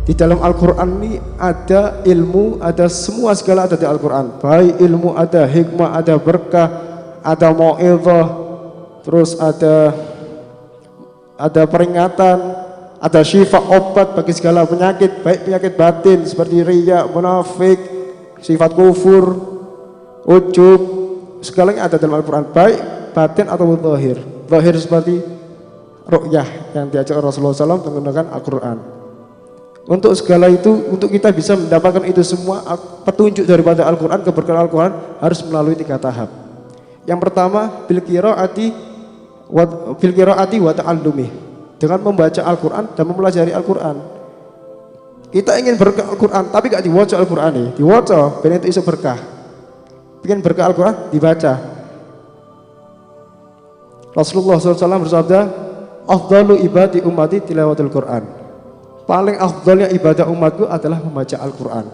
Di dalam Al-Quran ini ada ilmu, ada semua segala ada di Al-Quran. Baik ilmu, ada hikmah, ada berkah, ada mau'izah, terus ada peringatan, ada syifa, obat bagi segala penyakit, baik penyakit batin seperti riya, munafik, sifat kufur, ujub, segalanya ada dalam Al-Quran, baik batin atau zahir. Zahir seperti ru'yah yang diajar Rasulullah SAW menggunakan Al-Quran. Untuk segala itu, untuk kita bisa mendapatkan itu semua petunjuk daripada Al-Quran, keberkahan Al-Quran harus melalui 3 tahap. Yang pertama, bil qiraati wa ta'allumi, dengan membaca Al-Quran dan mempelajari Al-Quran. Kita ingin berkah Al-Quran tapi gak dibaca Al-Quran nih, dibaca ben itu iso berkah. Bikin berkah Al-Quran dibaca. Rasulullah SAW bersabda, afdalu ibadi ummati tilawatul Quran. Paling afdalnya ibadah umatku adalah membaca Al-Quran.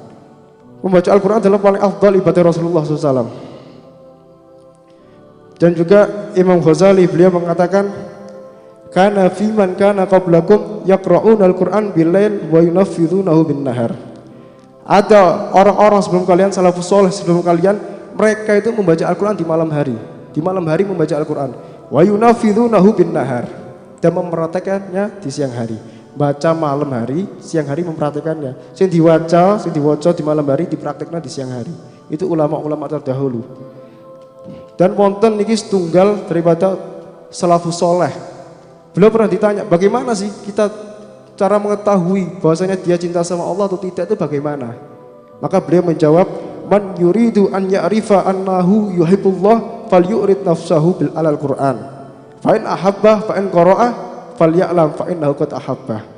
Membaca Al-Quran adalah paling afdal ibadah Rasulullah SAW. Dan juga Imam Ghazali beliau mengatakan, kana fiman kana qablakum yaqra'una al-Qur'an bil-lail wa yunaffidunahu bin-nahar. Ada orang-orang sebelum kalian, salafus saleh sebelum kalian, mereka itu membaca Al-Quran di malam hari. Di malam hari membaca Al-Quran. Wa yunaffidunahu bin-nahar, dan mempraktekannya di siang hari. Baca malam hari, siang hari mempraktekannya. Sing diwaca di malam hari, dipraktekna di siang hari. Itu ulama-ulama terdahulu. Dan wonten niki setunggal daripada salafus saleh. Beliau pernah ditanya, bagaimana sih kita cara mengetahui bahwasanya dia cinta sama Allah atau tidak itu bagaimana? Maka beliau menjawab, man yuridu an ya'rifa annahu yuhibbullah falyurid nafsahu bil alal Qur'an. Fa in ahabba fa in qara'a falyalam fa innahu qad ahabba.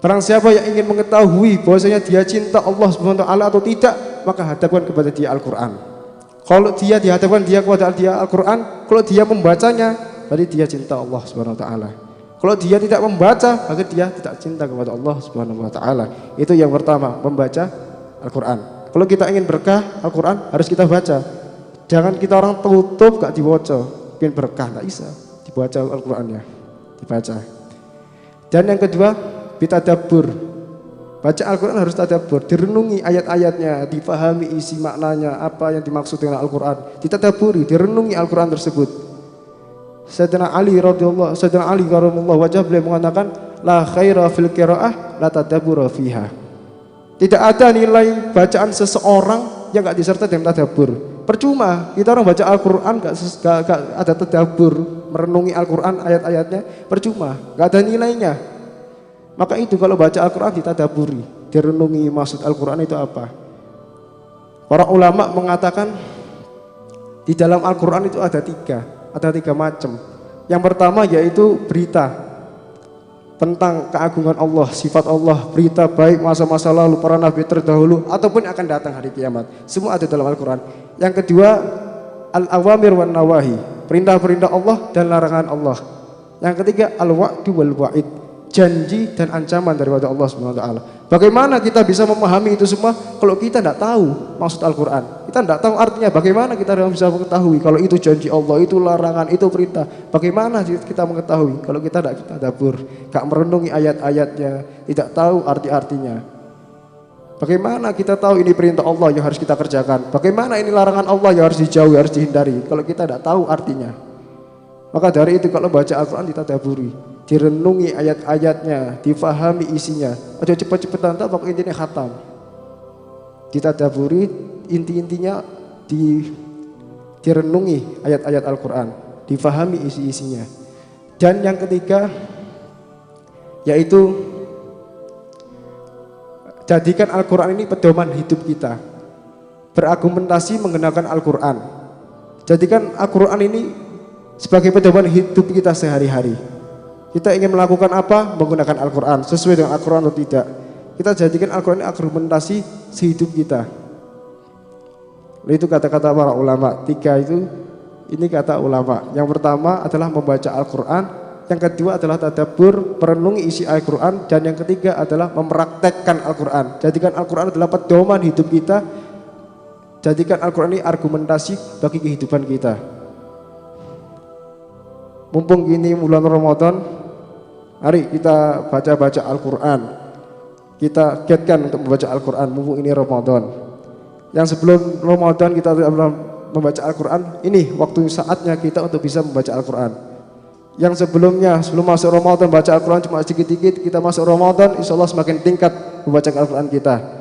Barang siapa yang ingin mengetahui bahwasanya dia cinta Allah Subhanahu wa taala atau tidak, maka hadapkan kepada dia Al-Qur'an. Kalau dia dihadapkan dia kepada dia Al-Qur'an, kalau dia membacanya, berarti dia cinta Allah Subhanahu wa taala. Kalau dia tidak membaca, maka dia tidak cinta kepada Allah Subhanahu wa taala. Itu yang pertama, membaca Al-Qur'an. Kalau kita ingin berkah Al-Qur'an harus kita baca. Jangan kita orang tutup gak dibaca. Pengen berkah enggak bisa, dibaca Al-Qur'annya. Dibaca. Dan yang kedua, bitadabbur. Baca Al-Quran harus tadabbur, direnungi ayat-ayatnya, difahami isi maknanya, apa yang dimaksud dengan Al-Quran, ditadabburi, direnungi Al-Quran tersebut. Sayyidina Ali karamullah wajah beliau mengatakan, la khaira fil qiraah la tadabbura fiha. Tidak ada nilai bacaan seseorang yang gak disertai dengan tadabbur. Percuma kita orang baca Al-Quran gak ada tadabbur, merenungi Al-Quran ayat-ayatnya, percuma, gak ada nilainya. Maka itu kalau baca Al-Quran ditadaburi, direnungi maksud Al-Quran itu apa. Para ulama mengatakan di dalam Al-Quran itu ada tiga macam. Yang pertama yaitu berita tentang keagungan Allah, sifat Allah, berita baik masa-masa lalu, para nabi terdahulu ataupun akan datang hari kiamat. Semua ada dalam Al-Quran. Yang kedua, al-awamir wan nawahi, perintah-perintah Allah dan larangan Allah. Yang ketiga, al-wa'du wal wa'id, janji dan ancaman daripada Allah Subhanahu wa taala. Bagaimana kita bisa memahami itu semua kalau kita tidak tahu maksud Al-Quran? Kita tidak tahu artinya. Bagaimana kita bisa mengetahui kalau itu janji Allah, itu larangan, itu perintah? Bagaimana kita mengetahui kalau kita tidak tadabbur, gak merenungi ayat-ayatnya, tidak tahu arti-artinya? Bagaimana kita tahu ini perintah Allah yang harus kita kerjakan? Bagaimana ini larangan Allah yang harus dijauhi, harus dihindari kalau kita tidak tahu artinya? Maka dari itu kalau baca Al-Quran ditadaburi, direnungi ayat-ayatnya, difahami isinya. Aja cepet-cepetan tak pokok intinya khatam. Ditadaburi, inti-intinya direnungi ayat-ayat Al-Quran, difahami isi-isinya. Dan yang ketiga yaitu jadikan Al-Quran ini pedoman hidup kita. Berargumentasi menggunakan Al-Quran. Jadikan Al-Quran ini sebagai pedoman hidup kita sehari-hari. Kita ingin melakukan apa? Menggunakan Al-Quran. Sesuai dengan Al-Quran atau tidak. Kita jadikan Al-Quran ini argumentasi sehidup kita. Itu kata-kata para ulama. Tiga itu, ini kata ulama. Yang pertama adalah membaca Al-Quran. Yang kedua adalah tadabbur, merenungi isi Al-Quran. Dan yang ketiga adalah mempraktekkan Al-Quran. Jadikan Al-Quran adalah pedoman hidup kita. Jadikan Al-Quran ini argumentasi bagi kehidupan kita. Mumpung ini bulan Ramadan, mari kita baca-baca Al-Quran. kita giatkan untuk membaca Al-Quran mumpung ini Ramadan. Yang sebelum Ramadan kita tidak pernah membaca Al-Quran, ini waktu saatnya kita untuk bisa membaca Al-Quran. Yang sebelumnya, sebelum masuk Ramadan baca Al-Quran cuma sedikit-sedikit, kita masuk Ramadan insya Allah semakin tingkat membaca Al-Quran kita.